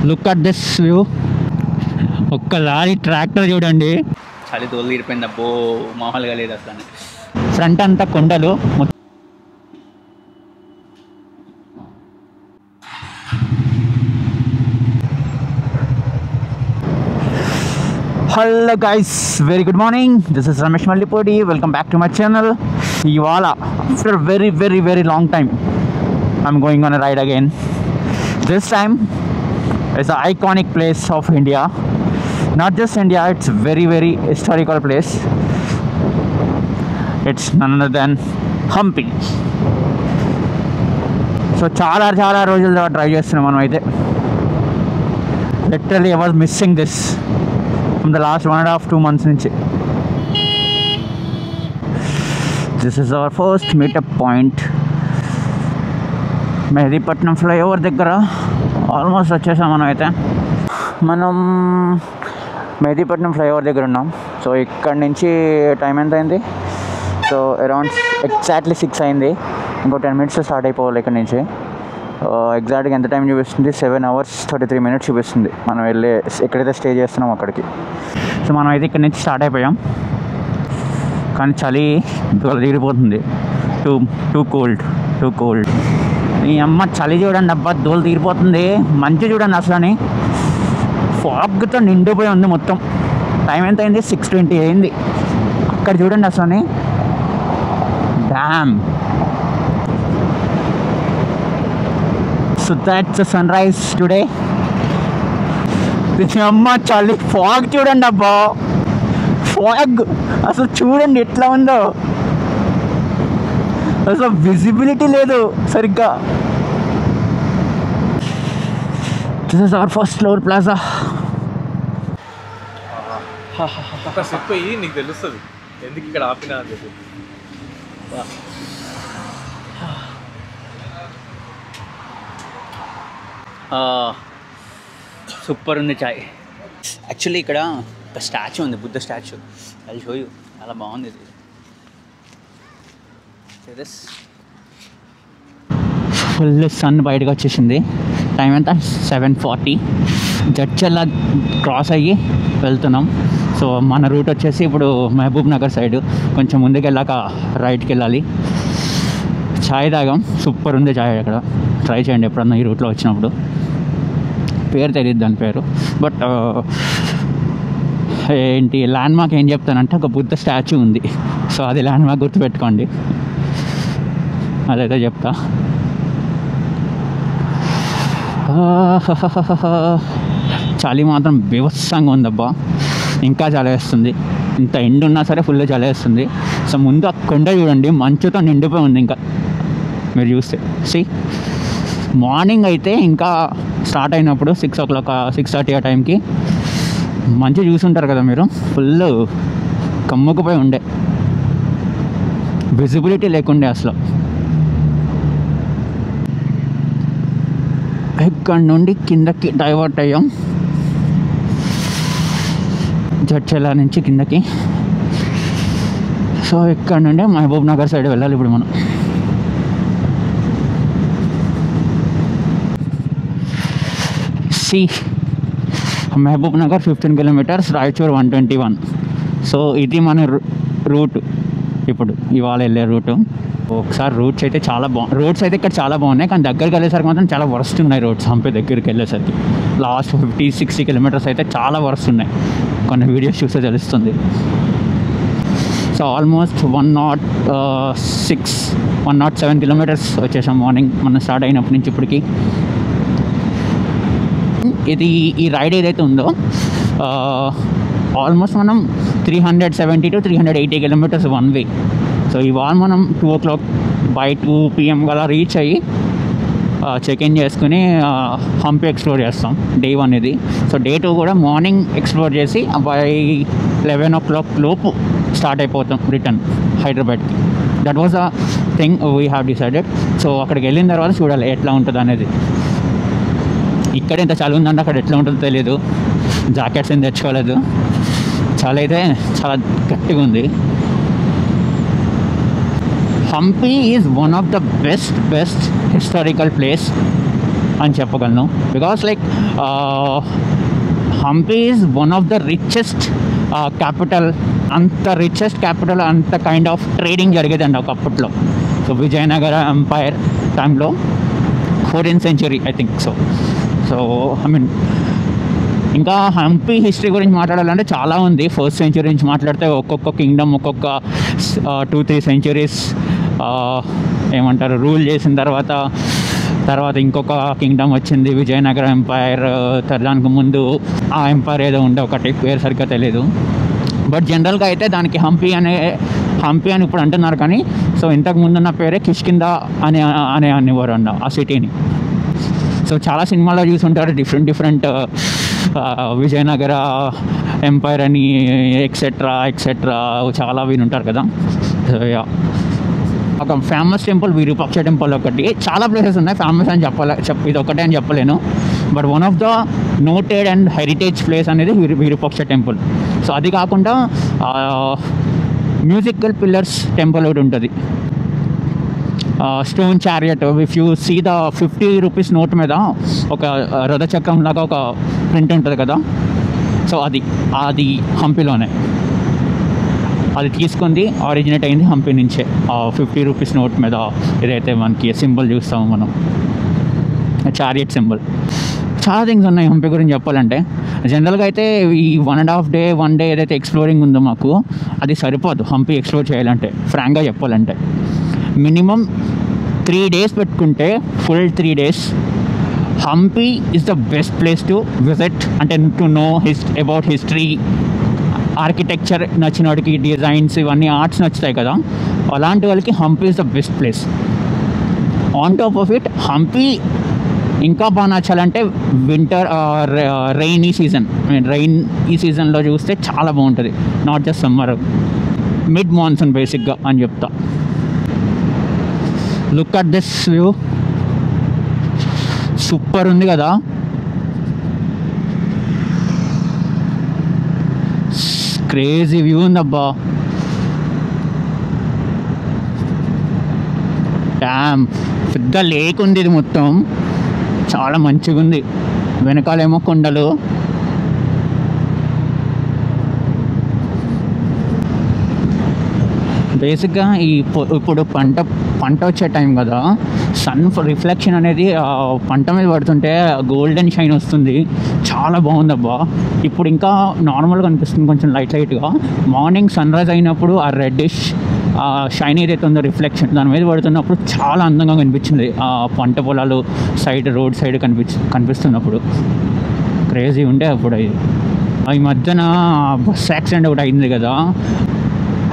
Look at this view. ఒక్కసారి tractor చూడండి, చలి తోలు తీరిపోయింది. అబ్బో మామూలుగా లేదు అసలు. ఫ్రంట్ అంతా కొండలు. Hello guys, very good morning. This is Ramesh Mallipudi. Welcome back to my channel. ఇవాళ after very very very long time I'm going on a ride again. This time it's a iconic place of India. Not just India, it's very very historical place. It's none other than Hampi. So చాలా చాలా రోజుల తర్వాత try చేస్తున్నాం మనం అయితే. Literally I was missing this from the last 1.5-2 months నుంచి. This is our first meetup point. Mehdipatnam flyover దగ్గర almost వచ్చేసాం మనం అయితే. మనం మెహదీపట్నం ఫ్లైఓవర్ దగ్గర ఉన్నాం. సో ఇక్కడ నుంచి టైం ఎంత అయింది? సో అరౌండ్ ఎగ్జాక్ట్లీ 6 అయింది. ఇంకో 10 minutes స్టార్ట్ అయిపోవాలి ఇక్కడ నుంచి. ఎగ్జాక్ట్గా ఎంత టైం చూపిస్తుంది? 7 hours 33 minutes చూపిస్తుంది మనం వెళ్ళే ఎక్కడైతే స్టే చేస్తున్నాం అక్కడికి. సో మనం అయితే ఇక్కడ నుంచి స్టార్ట్ అయిపోయాం. కానీ చలి తీరిపోతుంది. Two cold. ఈ అమ్మ చలి చూడండి, అబ్బా దోలు తీరిపోతుంది. మంచి చూడండి అసలు, ఫాగ్తో నిండిపోయి ఉంది మొత్తం. టైం ఎంత అయింది? 6:20 అయింది. అక్కడ చూడండి అసలు, dam. So that's the sunrise today. అమ్మ చలి, ఫాగ్ చూడండి అబ్బా, ఫాగ్ అసలు చూడండి ఎట్లా ఉందో. అసలు విజిబిలిటీ లేదు సరిగ్గా. This is our first floor plaza. ఒక స్టెప్ అయ్యి నీకు తెలుస్తుంది ఎందుకు ఇక్కడ ఆపినా అని చెప్పి. సూపర్ ఉంది చాయ్. యాక్చువల్లీ ఇక్కడ ఒక స్టాచ్యూ ఉంది, బుద్ధ స్టాచ్యూ. అది షో యూ, చాలా బాగుంది ఇది. ఫుల్ సన్ బయటకు వచ్చేసింది. టైం ఎంత? 7:40. జడ్చర్ల క్రాస్ అయ్యి వెళ్తున్నాం. సో మన రూట్ వచ్చేసి ఇప్పుడు మహబూబ్ నగర్ సైడ్. కొంచెం ముందుకు వెళ్ళాక రైట్కి వెళ్ళాలి. చాయ్ తాగాం, సూపర్ ఉంది చాయ్. అక్కడ ట్రై చేయండి ఎప్పుడన్నా ఈ రూట్లో వచ్చినప్పుడు. పేరు తెలియదు దాని పేరు, బట్ ఏంటి ల్యాండ్ మార్క్ ఏం చెప్తానంటే ఒక బుద్ధ స్టాచ్యూ ఉంది. సో అది ల్యాండ్ మార్క్ గుర్తుపెట్టుకోండి, అదైతే చెప్తా. చలి మాత్రం బీభత్సంగా ఉందబ్బా, ఇంకా చలి వేస్తుంది. ఇంత ఎండు ఉన్నా సరే ఫుల్ చలి వేస్తుంది. సో ముందు ఆ కొండ చూడండి, మంచుతో నిండిపోయి ఉంది. ఇంకా మీరు చూస్తే మార్నింగ్ అయితే ఇంకా స్టార్ట్ అయినప్పుడు 6 o'clock 6:30 ఆ టైంకి మంచి చూసుంటారు కదా మీరు, ఫుల్ కమ్ముకుపోయి ఉండే, విజిబిలిటీ లేకుండే అసలు. ఇక్కడ నుండి కిందకి డైవర్ట్ అయ్యాం, జడ్చర్ల నుంచి కిందకి. సో ఇక్కడ నుండి మహబూబ్ నగర్ సైడ్ వెళ్ళాలి ఇప్పుడు మనం. మహబూబ్ నగర్ 15 kilometers, రాయచూర్ 121. సో ఇది మన రూట్, ఇప్పుడు ఇవాళ వెళ్ళే రూటు. ఒకసారి రూట్స్ అయితే చాలా రోడ్స్ అయితే ఇక్కడ చాలా బాగున్నాయి, కానీ దగ్గరికి వెళ్ళేసరికి మాత్రం చాలా వరస్ట్ ఉన్నాయి రోడ్స్. హంపి దగ్గరికి వెళ్ళేసరికి లాస్ట్ 50-60 kilometers అయితే చాలా వరస్ట్ ఉన్నాయి. కొన్ని వీడియోస్ చూస్తే తెలుస్తుంది. సో ఆల్మోస్ట్ 107 kilometers వచ్చేసాం మార్నింగ్ మనం స్టార్ట్ అయినప్పటి నుంచి ఇప్పటికి. ఇది ఈ రైడ్ ఏదైతే ఉందో ఆల్మోస్ట్ మనం 370 to 380 kilometers one way. So ఇవాళ మనం 2 o'clock by 2 PM అలా రీచ్ అయ్యి చెక్ ఇన్ చేసుకుని హంపి ఎక్స్ప్లోర్ చేస్తాం. డే 1 ఇది. సో డే 2 కూడా మార్నింగ్ ఎక్స్ప్లోర్ చేసి బై 11 o'clock లోపు స్టార్ట్ అయిపోతాం రిటర్న్ హైదరాబాద్కి. That was the thing we have decided. So అక్కడికి వెళ్ళిన తర్వాత చూడాలి ఎట్లా ఉంటుంది అనేది. ఇక్కడ ఎంత చలి ఉందంటే అక్కడ ఎట్లా ఉంటుందో తెలియదు. జాకెట్స్ ఏం తెచ్చుకోలేదు, చలి అయితే చాలా గట్టిగా ఉంది. Hampi is one of the best historical place అని చెప్పగలను. Because like Hampi is one of the richest capital. అంత రిచెస్ట్ క్యాపిటల్, అంత కైండ్ ఆఫ్ ట్రేడింగ్ జరిగేదండి ఒకప్పట్లో. సో విజయనగర ఎంపైర్ టైంలో 14th century I think so I mean ఇంకా హంపీ హిస్టరీ గురించి మాట్లాడాలంటే చాలా ఉంది. 1st century నుంచి మాట్లాడితే ఒక్కొక్క కింగ్డమ్ ఒక్కొక్క 2-3 centuries ఏమంటారు రూల్ చేసిన తర్వాత ఇంకొక కింగ్డమ్ వచ్చింది, విజయనగర ఎంపైర్. దానికి ముందు ఆ ఎంపైర్ ఏదో ఉండే ఒకటి, పేరు సరిగ్గా తెలియదు. బట్ జనరల్గా అయితే దానికి హంపీ అని ఇప్పుడు అంటున్నారు, కానీ సో ఇంతకు ముందున్న పేరే కిష్కింద అనేవారు అన్న ఆ సిటీని. సో చాలా సినిమాల్లో చూసుంటారు డిఫరెంట్ విజయనగర ఎంపైర్ అని ఎక్సెట్రా చాలా వినుంటారు కదా. సో ఒక ఫేమస్ టెంపుల్ విరూపాక్ష టెంపుల్ ఒకటి. చాలా ప్లేసెస్ ఉన్నాయి ఫేమస్ అని ఇది ఒకటే అని చెప్పలేను. But one of the noted and heritage place అనేది విరూపాక్ష టెంపుల్. సో అది కాకుండా మ్యూజికల్ పిల్లర్స్ టెంపుల్ ఒకటి ఉంటుంది, stone chariot. If you see the 50 rupees note మీద ఒక రథచక్రం లాగా ఒక ప్రింట్ ఉంటుంది కదా, సో అది హంపీలోనే. అది తీసుకుంది ఆరిజినేట్ అయింది హంపీ నుంచే. 50 rupees నోట్ మీద ఏదైతే మనకి సింబల్ చూస్తామో మనం, చారియట్ సింబల్. చాలా థింగ్స్ ఉన్నాయి హంపీ గురించి చెప్పాలంటే. జనరల్గా అయితే ఈ 1.5 day ఏదైతే ఎక్స్ప్లోరింగ్ ఉందో మాకు, అది సరిపోదు హంపీ ఎక్స్ప్లోర్ చేయాలంటే. ఫ్రాంక్గా చెప్పాలంటే మినిమం 3 days పెట్టుకుంటే, full 3 days Hampi is the best place to visit. అంటే to know about history, architecture నచ్చిన వాడికి, డిజైన్స్ ఇవన్నీ ఆర్ట్స్ నచ్చుతాయి కదా, అలాంటి వాళ్ళకి Hampi is the best place. On top of it Hampi ఇంకా బాగా నచ్చాలంటే వింటర్ రైనీ సీజన్లో చూస్తే చాలా బాగుంటుంది. Not just summer, mid monsoon బేసిక్గా అని చెప్తా. Look at this view, super ఉంది కదా. Crazy view ఉందబ్బా. డ్యామ్, పెద్ద లేక్ ఉంది ఇది మొత్తం, చాలా మంచిగా ఉంది. వెనకాలేమో కొండలు. బేసిక్గా ఇప్పుడు పంట వచ్చే టైం కదా, సన్ రిఫ్లెక్షన్ అనేది పంట మీద పడుతుంటే గోల్డెన్ షైన్ వస్తుంది. చాలా బాగుందబ్బా. ఇప్పుడు ఇంకా నార్మల్గా అనిపిస్తుంది కొంచెం లైట్గా. మార్నింగ్ సన్ రైజ్ అయినప్పుడు ఆ రెడ్డిష్ షైన్ ఏదైతే ఉందో రిఫ్లెక్షన్ దాని మీద పడుతున్నప్పుడు చాలా అందంగా కనిపించింది. ఆ పంట పొలాలు రోడ్ సైడ్ కనిపిస్తున్నప్పుడు క్రేజీ ఉండే అప్పుడు. ఈ మధ్యన బస్ యాక్సిడెంట్ ఒకటి అయింది కదా,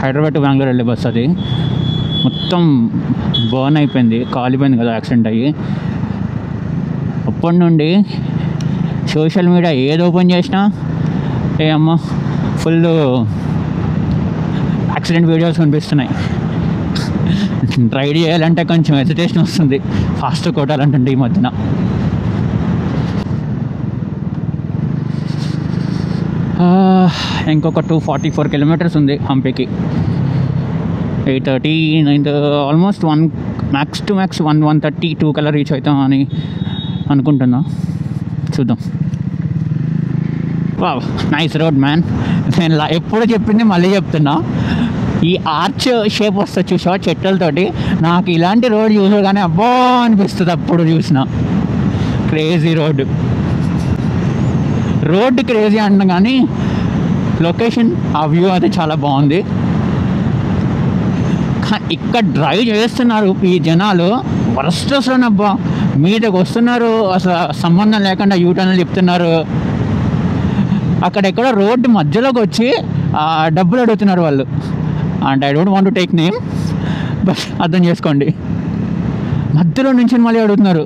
హైదరాబాద్ టు బెంగళూరు వెళ్ళే బస్. అది మొత్తం బర్న్ అయిపోయింది, కాలిపోయింది కదా యాక్సిడెంట్ అయ్యి. అప్పటి నుండి సోషల్ మీడియా ఏది ఓపెన్ చేసినా అమ్మ ఫుల్ యాక్సిడెంట్ వీడియోస్ కనిపిస్తున్నాయి. రైడ్ చేయాలంటే కొంచెం హెసిటేషన్ వస్తుంది, ఫాస్ట్ కొట్టాలంటే ఈ మధ్యన. ఇంకొక 244 kilometers ఉంది హంపీకి. 8:30, 9 ఆల్మోస్ట్ 1 మ్యాక్స్ 1:32 కల్లా రీచ్ అవుతాం అని అనుకుంటున్నా. చూద్దాం. Wow, nice road man. నేను ఎప్పుడు చెప్పింది మళ్ళీ చెప్తున్నా, ఈ ఆర్చ్ షేప్ వస్తుంది చూసా చెట్లతోటి, నాకు ఇలాంటి రోడ్ చూసగానే అబ్బా అనిపిస్తుంది. అప్పుడు చూసిన క్రేజీ రోడ్ క్రేజీ అంటాం, కానీ లొకేషన్ ఆ వ్యూ అయితే చాలా బాగుంది. ఇక్కడ డ్రైవ్ చేస్తున్నారు ఈ జనాలు, వరస్ట్ అసలునబ్బా. మీదకి వస్తున్నారు, అసలు సంబంధం లేకుండా యూటర్న్లు చెప్తున్నారు. అక్కడెక్కడో రోడ్డు మధ్యలోకి వచ్చి డబ్బులు అడుగుతున్నారు వాళ్ళు. And I don't want to take name, but అర్థం చేసుకోండి. మధ్యలో నుంచి మళ్ళీ అడుగుతున్నారు.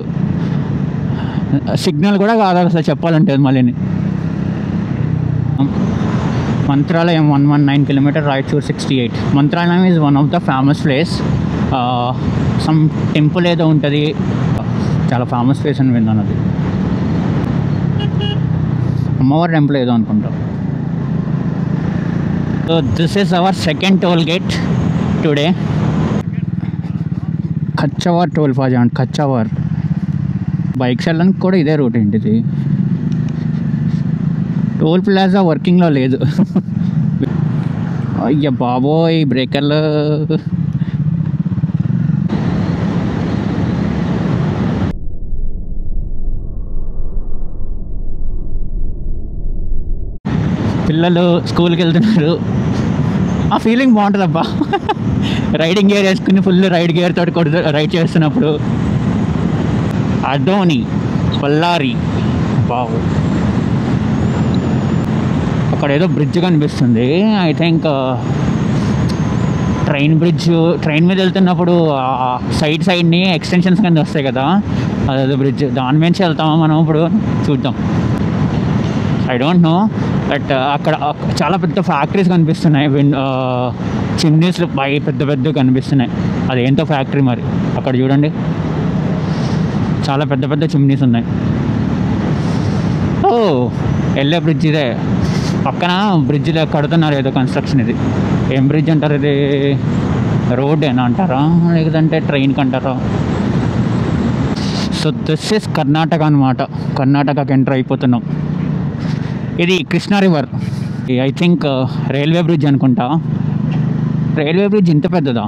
సిగ్నల్ కూడా కాదు అసలు చెప్పాలంటే. మళ్ళీ Mantralayam 119 kilometers, Raichur 68. Mantralayam is one of the famous place. Some temple ఏదో ఉంటుంది, చాలా ఫేమస్ ప్లేస్ అని విన్నాను. అది అమ్మవారి టెంపుల్ ఏదో అనుకుంటా. So this is our second toll gate today. Kachavar toll plaza and Kachavar. Bikes వెళ్ళడానికి కూడా ఇదే రూట్ ఏంటిది. టోల్ ప్లాజా వర్కింగ్లో లేదు. అయ్య బాబోయ్ బ్రేకర్లు. పిల్లలు స్కూల్కి వెళ్తున్నారు. ఆ ఫీలింగ్ బాగుంటుందబ్బా. రైడింగ్ గేర్ వేసుకుని ఫుల్ రైడ్ గేర్ తోటి రైడ్ చేస్తున్నప్పుడు. అదోని పల్లారి బాబు. అక్కడ ఏదో బ్రిడ్జ్ కనిపిస్తుంది. I think train bridge. Train మీద వెళ్తున్నప్పుడు సైడ్ని ఎక్స్టెన్షన్స్ కింద వస్తాయి కదా, అదేదో బ్రిడ్జ్. దాని నుంచి వెళ్తామా మనం ఇప్పుడు చూద్దాం. ఐ డోంట్ నో బట్ అక్కడ చాలా పెద్ద ఫ్యాక్టరీస్ కనిపిస్తున్నాయి. చిమ్నీస్ పై పెద్ద పెద్ద కనిపిస్తున్నాయి. అదేంటో ఫ్యాక్టరీ మరి. అక్కడ చూడండి చాలా పెద్ద పెద్ద చిమ్నీస్ ఉన్నాయి. ఓ వెళ్ళే బ్రిడ్జ్ ఇదే. పక్కన బ్రిడ్జ్ కడుతున్నారు ఏదో కన్స్ట్రక్షన్. ఇది ఏం బ్రిడ్జ్ అంటారు? ఇది రోడ్ ఏనా అంటారా లేదంటే ట్రైన్కి అంటారా? సో దిస్ ఇస్ కర్ణాటక అనమాట. కర్ణాటకకి ఎంటర్ అయిపోతున్నాం. ఇది Krishna river. I think railway bridge అనుకుంటా. రైల్వే బ్రిడ్జ్ ఇంత పెద్దదా?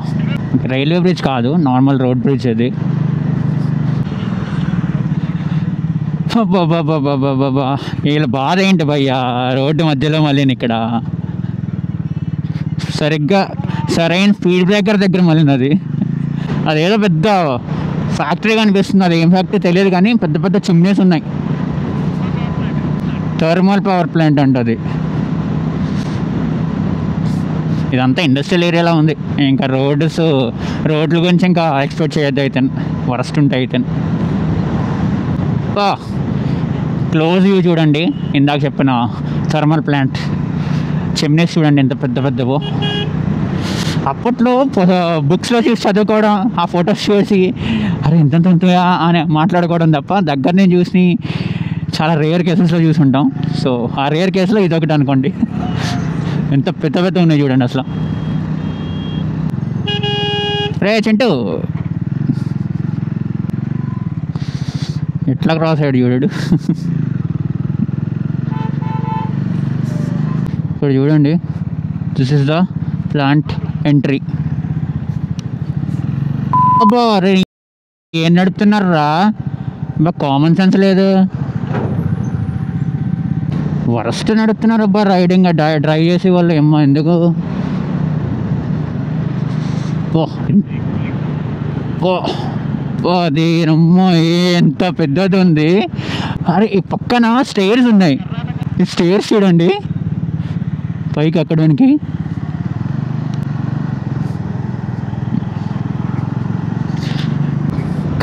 రైల్వే బ్రిడ్జ్ కాదు, నార్మల్ రోడ్ బ్రిడ్జ్ ఇది. బాబా వీళ్ళ బాధ ఏంటి భయ్యా? రోడ్డు మధ్యలో మళ్ళీ ఇక్కడ సరిగ్గా సరైన స్పీడ్ బ్రేకర్ దగ్గర మళ్ళీ అదేదో పెద్ద ఫ్యాక్టరీ కనిపిస్తుంది. అది ఏం ఫ్యాక్టరీ తెలియదు కానీ పెద్ద పెద్ద చిమ్నీస్ ఉన్నాయి. థర్మల్ పవర్ ప్లాంట్ అంటది. ఇదంతా ఇండస్ట్రియల్ ఏరియాలో ఉంది. ఇంకా రోడ్ల గురించి ఇంకా ఎక్స్పెక్ట్ చేయొద్దు. అయితే వరస్ట్ ఉంటాయి. అయితే క్లోజ్ వ్యూ చూడండి. ఇందాక చెప్పిన థర్మల్ ప్లాంట్ చిమ్నీస్ చూడండి ఎంత పెద్ద పెద్దవో. అప్పట్లో బుక్స్లో చూసి చదువుకోవడం, ఆ ఫొటోస్ చూసి అరే ఇంత అని మాట్లాడుకోవడం తప్ప దగ్గర నేను చూసి చాలా రేర్ కేసెస్లో చూసుంటాం. సో ఆ రేర్ కేసులో ఇదొకటి అనుకోండి. ఎంత పెద్ద పెద్ద ఉన్నాయి చూడండి అసలు. రే చింటూ ఎట్లా క్రాస్ అయ్యాడు చూడాడు. ఇక్కడ చూడండి, this is the plant entry. అబ్బా రే ఏం నడుపుతున్నారు రా? బా కామన్ సెన్స్ లేదు. వరస్ట్ నడుపుతున్నారు అబ్బా రైడింగ్. డ్రైవ్ చేసే వాళ్ళు ఏమో ఎందుకు. అదేనమ్మా ఎంత పెద్దది ఉంది. అరే ఈ పక్కన స్టేర్స్ ఉన్నాయి. ఈ స్టేర్స్ చూడండి పైకి ఎక్కడానికి.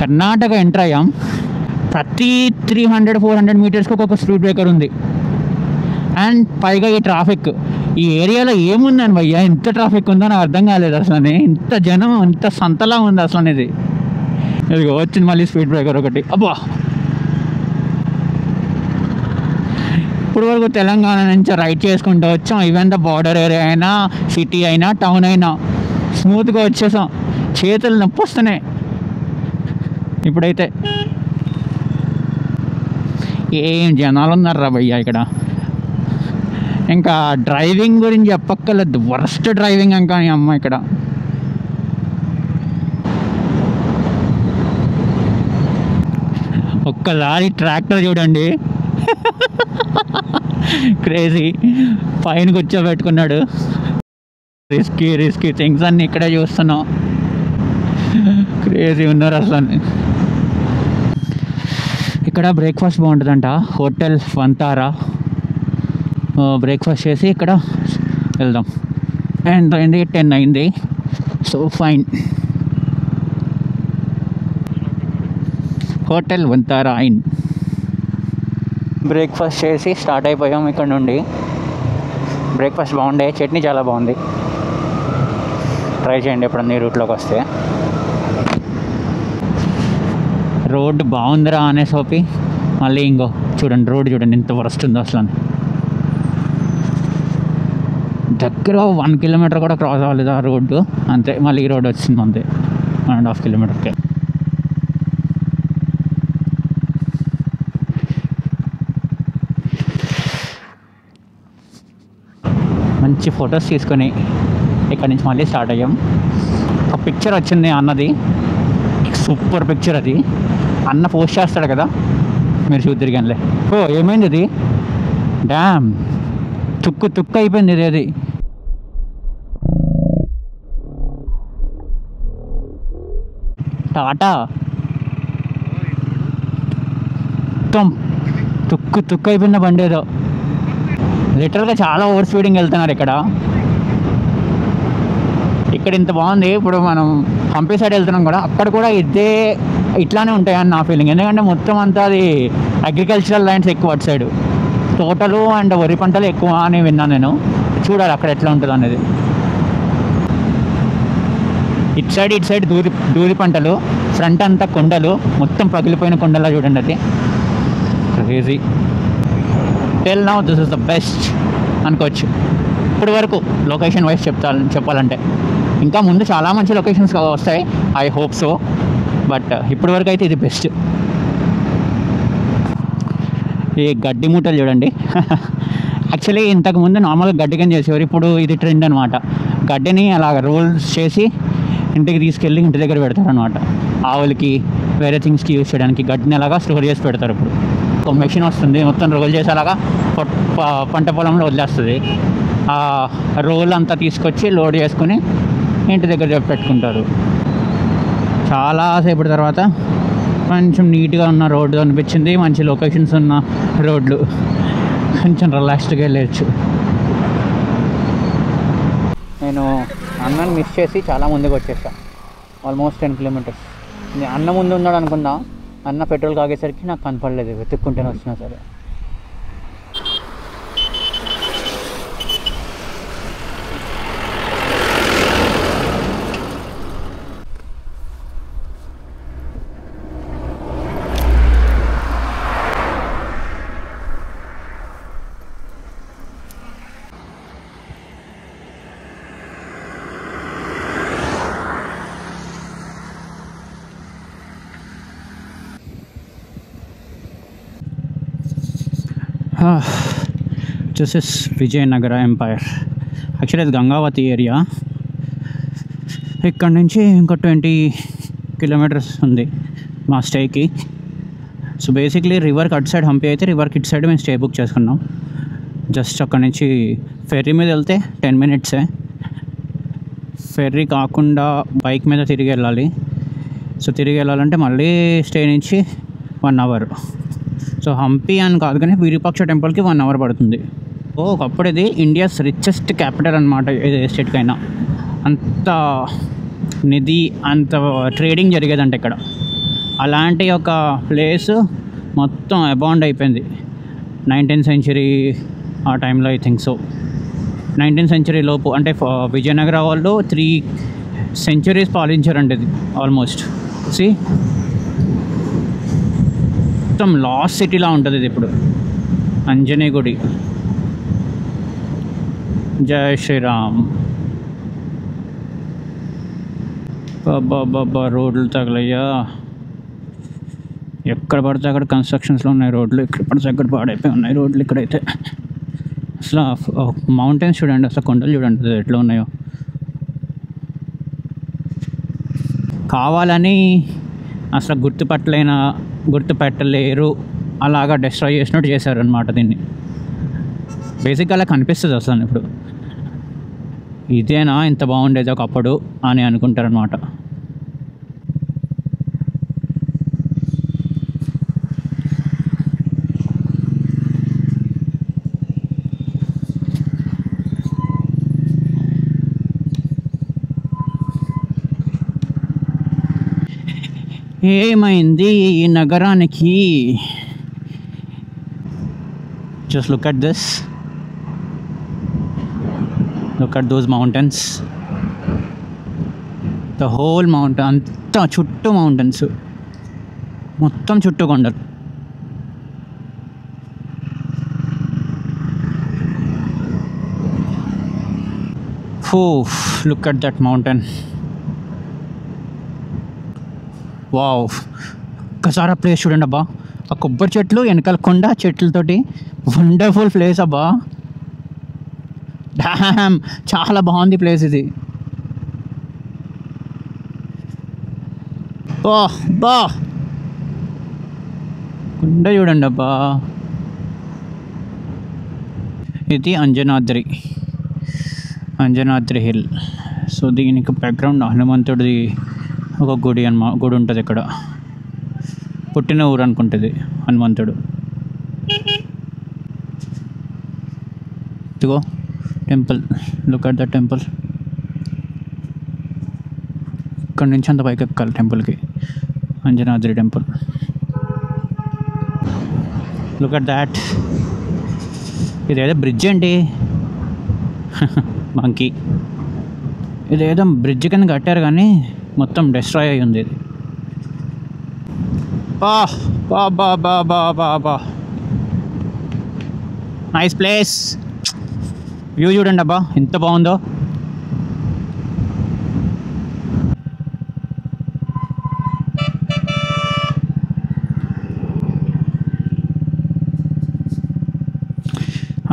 కర్ణాటక ఎంటర్ అయ్యాం. ప్రతి 300-400 మీటర్స్కి ఒక్కొక్క స్పీడ్ బ్రేకర్ ఉంది. అండ్ పైగా ఈ ట్రాఫిక్. ఈ ఏరియాలో ఏముందని భయ్యా ఇంత ట్రాఫిక్ ఉందో నాకు అర్థం కాలేదు అసలు. ఇంత జనం ఇంత సంతలా ఉంది అసలు అనేది. ఇది వచ్చింది మళ్ళీ స్పీడ్ బ్రేకర్ ఒకటి. అబ్బా ఇప్పుడు వరకు తెలంగాణ నుంచి రైడ్ చేసుకుంటూ వచ్చాం. ఈవెన్ ద బార్డర్ ఏరియా అయినా, సిటీ అయినా, టౌన్ అయినా స్మూత్గా వచ్చేసాం. చేతులు నొప్పి వస్తున్నాయి ఇప్పుడైతే. ఏం జనాలు ఉన్నారా భయ్యా ఇక్కడ. ఇంకా డ్రైవింగ్ గురించి చెప్పక్కర్లేదు. వరస్ట్ డ్రైవింగ్ ఇంకా అమ్మ ఇక్కడ. ఒక్క లారీ ట్రాక్టర్ చూడండి క్రేజీ. పైన కూర్చోబెట్టుకున్నాడు. రిస్కీ థింగ్స్ అన్నీ ఇక్కడే చూస్తున్నాం. క్రేజీ ఉన్నారు అసలు. ఇక్కడ బ్రేక్ఫాస్ట్ బాగుంటుందంట. హోటల్ వంతారా. బ్రేక్ఫాస్ట్ చేసి ఇక్కడ వెళ్దాం. ఎంత అయింది? 10 అయింది. So fine. Hotel Vantara in. Breakfast చేసి స్టార్ట్ అయిపోయాం ఇక్కడ నుండి. బ్రేక్ఫాస్ట్ బాగుండే. చట్నీ చాలా బాగుంది. ట్రై చేయండి ఎప్పుడన్నా ఈ రూట్లోకి వస్తే. రోడ్డు బాగుందిరా అనే సోపి మళ్ళీ ఇంకో చూడండి రోడ్డు చూడండి ఎంత వరస్ట్ ఉందో అసలు. దగ్గర 1 కిలోమీటర్ కూడా క్రాస్ అవ్వలేదు ఆ రోడ్డు. అంతే మళ్ళీ ఈ రోడ్డు వచ్చింది అంతే 1.5 కిలోమీటర్కే. మంచి ఫొటోస్ తీసుకొని ఇక్కడ నుంచి మళ్ళీ స్టార్ట్ అయ్యాం. ఒక పిక్చర్ వచ్చింది అన్నది, సూపర్ పిక్చర్ అది. అన్న పోస్ట్ చేస్తాడు కదా, మీరు చూద్దరిగానిలే. ఓ ఏమైంది అది, డ్యామ్ తుక్కు అయిపోయింది ఇది. అది టాటా మొత్తం తుక్కు అయిపోయిన బండి ఏదో. లిటరల్గా చాలా ఓవర్ స్పీడింగ్ వెళ్తున్నారు ఇక్కడ. ఇంత బాగుంది. ఇప్పుడు మనం హంపి సైడ్ వెళ్తున్నాం కూడా, అక్కడ కూడా ఇట్లానే ఉంటాయని నా ఫీలింగ్. ఎందుకంటే మొత్తం అంతా అది అగ్రికల్చరల్ ల్యాండ్స్ ఎక్కువ అటు సైడ్, తోటలు అండ్ వరి పంటలు ఎక్కువ అని విన్నాను నేను. చూడాలి అక్కడ ఎట్లా ఉంటుంది అనేది. ఇటు సైడ్ దూరి పంటలు, ఫ్రంట్ అంతా కొండలు, మొత్తం పగిలిపోయిన కొండలా చూడండి. అది crazy. Tell now this is the best అనుకోవచ్చు ఇప్పుడు వరకు లొకేషన్ వైజ్ చెప్పాలంటే. ఇంకా ముందు చాలా మంచి లొకేషన్స్ వస్తాయి, ఐ హోప్ సో, బట్ ఇప్పటి వరకు అయితే ఇది బెస్ట్. ఈ గడ్డి మూటలు చూడండి. యాక్చువల్లీ ఇంతకుముందు నార్మల్గా గడ్డికని చేసేవారు, ఇప్పుడు ఇది ట్రెండ్ అనమాట. గడ్డిని అలాగ రోల్స్ చేసి ఇంటికి తీసుకెళ్ళి ఇంటి దగ్గర పెడతారు అనమాట. ఆవులకి వేరే థింగ్స్కి యూజ్ చేయడానికి గడ్డిని అలాగా స్టోర్ చేసి పెడతారు. ఇప్పుడు ఒక మెషిన్ వస్తుంది, మొత్తం రోల్ చేసేలాగా పంట పొలంలో వదిలేస్తుంది. ఆ రోల్ అంతా తీసుకొచ్చి లోడ్ చేసుకుని ఇంటి దగ్గర పెట్టుకుంటారు. చాలాసేపటి తర్వాత కొంచెం నీట్గా ఉన్న రోడ్డు అనిపించింది, మంచి లొకేషన్స్ ఉన్న రోడ్లు, కొంచెం రిలాక్స్డ్గా వెళ్ళచ్చు. నేను అన్నని మిస్ చేసి చాలా ముందుకు వచ్చేసా, ఆల్మోస్ట్ 10 కిలోమీటర్స్. నేను అన్న ముందు ఉన్నాడు అనుకున్నా, అన్న పెట్రోల్ కాగేసరికి నాకు కనపడలేదు, వెతుక్కుంటేనే వచ్చినా సరే. This is Vijayanagara Empire. Actually it's Gangavati area. ఇక్కడ నుంచి ఇంకా 20 కిలోమీటర్స్ ఉంది మా స్టేకి. సో బేసిక్లీ రివర్కి అటు సైడ్, హంపి అయితే రివర్కి ఇటు సైడ్ మేము స్టే బుక్ చేసుకున్నాం. జస్ట్ అక్కడ నుంచి ఫెర్రీ మీద వెళ్తే 10 మినిట్సే. ఫెర్రీ కాకుండా బైక్ మీద తిరిగి వెళ్ళాలి. సో తిరిగి వెళ్ళాలంటే మళ్ళీ స్టే నుంచి 1 అవర్. సో హంపి అని కాదు కానీ విరూపాక్ష టెంపుల్కి 1 అవర్ పడుతుంది. ఒకప్పుడు ఇది ఇండియాస్ రిచెస్ట్ క్యాపిటల్ అనమాట, ఏ స్టేట్కైనా. అంత నిధి, అంత ట్రేడింగ్ జరిగేదంట ఇక్కడ. అలాంటి ఒక ప్లేస్ మొత్తం అబాండ్ అయిపోయింది 19th సెంచరీ ఆ టైంలో, I think so. 19th century లోపు, అంటే విజయనగర వాళ్ళు 3 సెంచరీస్ పాలించారండి ఇది ఆల్మోస్ట్. సి మొత్తం లాస్ట్ సిటీలా ఉంటుంది ఇది. ఇప్పుడు అంజనీ గుడి, జై శ్రీరామ్. బాబా రోడ్లు తగలయ్యా, ఎక్కడ పడితే అక్కడ కన్స్ట్రక్షన్స్లో ఉన్నాయి రోడ్లు, ఎక్కడ పడితే అక్కడ పాడైపోయి ఉన్నాయి రోడ్లు. ఇక్కడైతే అసలు మౌంటైన్స్ చూడండి, అసలు కొండలు చూడండి ఎట్లా ఉన్నాయో. కావాలని అసలు గుర్తుపెట్టలేరు, అలాగా డిస్ట్రాయ్ చేసినట్టు చేశారనమాట దీన్ని. బేసిక్గా అలా కనిపిస్తుంది అసలు. ఇప్పుడు ఇదేనా ఇంత బాగుండేది ఒకప్పుడు అని అనుకుంటారనమాట. ఏమైంది ఈ నగరానికి? Just look at this, look at those mountains, the whole mountain, అంతా చుట్టూ మౌంటైన్స్, మొత్తం చుట్టూ కొండలు. Look at that mountain. Wow, ఒక్కసారి ఆ ప్లేస్ చూడండి అబ్బా. ఆ కొబ్బరి చెట్లు, వెనకాల కొండ చెట్లతోటి వండర్ఫుల్ ప్లేస్ అబ్బా. డ్యామ్ చాలా బాగుంది ప్లేస్ ఇది. బా బా కొండ చూడండి అబ్బా. ఇది అంజనాద్రి హిల్. సో దీనికి బ్యాక్గ్రౌండ్ హనుమంతుడిది ఒక గుడి గుడి ఉంటుంది ఇక్కడ. పుట్టిన ఊరు అనుకుంటుంది హనుమంతుడు. ఇదిగో temple, look at the temple. ఇక్కడ నుంచి అంత పైకి ఎక్కాలి టెంపుల్కి, Anjanadri temple. Look at that. ఇదేదో బ్రిడ్జ్ అండి, మంకీ. ఇదేదో బ్రిడ్జ్ కింద కట్టారు కానీ మొత్తం డిస్ట్రాయ్ అయ్యి ఉంది ఇది. బా బా బా బా బా బా బా నైస్ ప్లేస్. వ్యూ చూడండి అబ్బా ఎంత బాగుందో.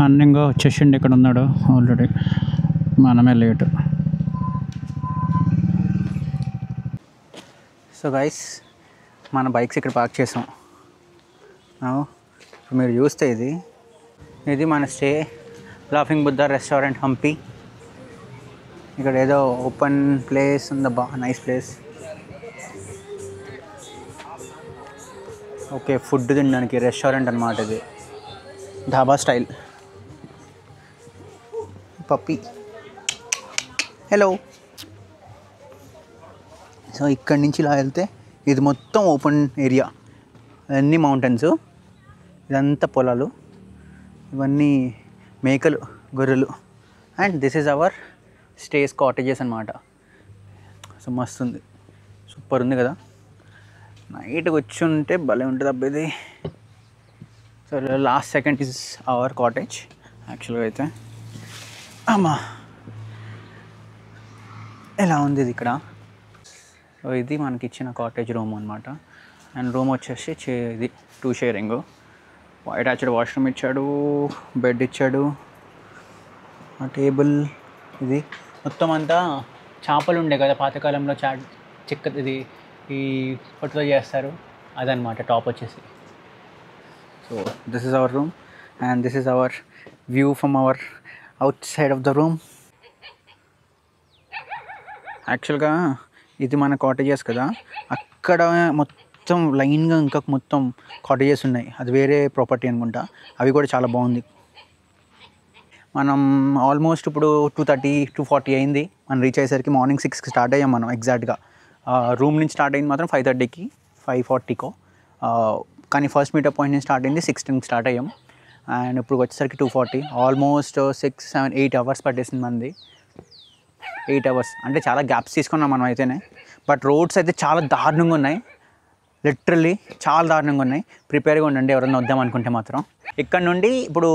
అన్నింగా వచ్చేసిండి, ఇక్కడ ఉన్నాడు ఆల్రెడీ, మనమే లేటు. సో గైస్, మన బైక్స్ ఇక్కడ పార్క్ చేసాం. ఇప్పుడు మీరు చూస్తే ఇది మన stay, laughing Buddha restaurant Hampi. ఇక్కడ ఏదో ఓపెన్ ప్లేస్ ఉందబ్బా, నైస్ ప్లేస్. ఓకే, ఫుడ్ తినడానికి రెస్టారెంట్ అన్నమాట ఇది, ధాబా స్టైల్. Puppy hello. సో ఇక్కడి నుంచి ఇలా వెళ్తే ఇది మొత్తం ఓపెన్ ఏరియా, అన్నీ మౌంటైన్స్, ఇదంతా పొలాలు, ఇవన్నీ మేకలు, గొర్రెలు. And this is hour stays cottages అన్నమాట. సో మస్తు ఉంది, సూపర్ ఉంది కదా. నైట్కి వచ్చి ఉంటే భలే ఉంటుంది అబ్బా ఇది. So last second is our cottage యాక్చువల్గా అయితే. అమ్మా ఎలా ఉంది ఇది ఇక్కడ. సో ఇది మనకి ఇచ్చిన కాటేజ్ రూమ్ అనమాట. అండ్ రూమ్ వచ్చేసి ఇది 2 షేరింగ్. అటాచ్డ్ వాష్రూమ్ ఇచ్చాడు, బెడ్ ఇచ్చాడు, ఆ టేబుల్. ఇది మొత్తం అంతా చేపలు ఉండే కదా పాతకాలంలో, ఇది ఈ పొట్టుతో చేస్తారు అదనమాట టాప్ వచ్చేసి. So this is hour room and this is hour view from our out side of the room. యాక్చువల్గా ఇది మన కాటేజెస్ కదా, అక్కడ మొత్తం లైన్గా ఇంకా మొత్తం కాటేజెస్ ఉన్నాయి, అది వేరే ప్రాపర్టీ అనుకుంటా. అవి కూడా చాలా బాగుంది. మనం ఆల్మోస్ట్ ఇప్పుడు 2:30, 2:40 అయింది మనం రీచ్ అయ్యేసరికి. మార్నింగ్ 6కి స్టార్ట్ అయ్యాం మనం ఎగ్జాక్ట్గా. రూమ్ నుంచి స్టార్ట్ అయింది మాత్రం 5:30కి, 5:40కో. కానీ ఫస్ట్ మీటప్ పాయింట్ నుంచి స్టార్ట్ అయింది 6:10కి స్టార్ట్ అయ్యాం. అండ్ ఇప్పుడు వచ్చేసరికి 2:40, ఆల్మోస్ట్ 6, 7, 8 అవర్స్ పట్టేసింది మంది. 8 అవర్స్ అంటే చాలా గ్యాప్స్ తీసుకున్నాం మనం అయితేనే. బట్ రోడ్స్ అయితే చాలా దారుణంగా ఉన్నాయి, లిటరల్లీ చాలా దారుణంగా ఉన్నాయి. ప్రిపేర్గా ఉండండి ఎవరైనా వద్దాం అనుకుంటే మాత్రం. ఇక్కడ నుండి ఇప్పుడు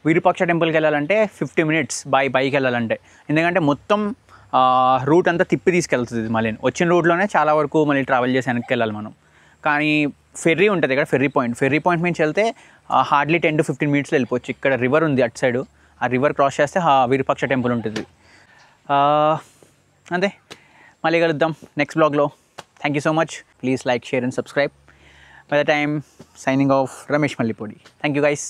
విరూపాక్ష టెంపుల్కి వెళ్ళాలంటే 50 minutes బైక్ వెళ్ళాలంటే, ఎందుకంటే మొత్తం రూట్ అంతా తిప్పి తీసుకెళ్తుంది ఇది. మళ్ళీ వచ్చిన రూట్లోనే చాలా వరకు మళ్ళీ ట్రావెల్ చేసి వెనక్కి వెళ్ళాలి మనం. కానీ ఫెర్రీ ఉంటుంది ఇక్కడ, ఫెర్రీ పాయింట్ నుంచి వెళ్తే హార్డ్లీ 10 to 15 minutesలో వెళ్ళిపోవచ్చు. ఇక్కడ రివర్ ఉంది అటు సైడు, ఆ రివర్ క్రాస్ చేస్తే విరూపాక్ష టెంపుల్ ఉంటుంది. అంతే, మళ్ళీ కలుద్దాం నెక్స్ట్ బ్లాగ్లో. Thank you so much. Please like, share and subscribe. By the time signing off, Ramesh Mallipudi. Thank you guys.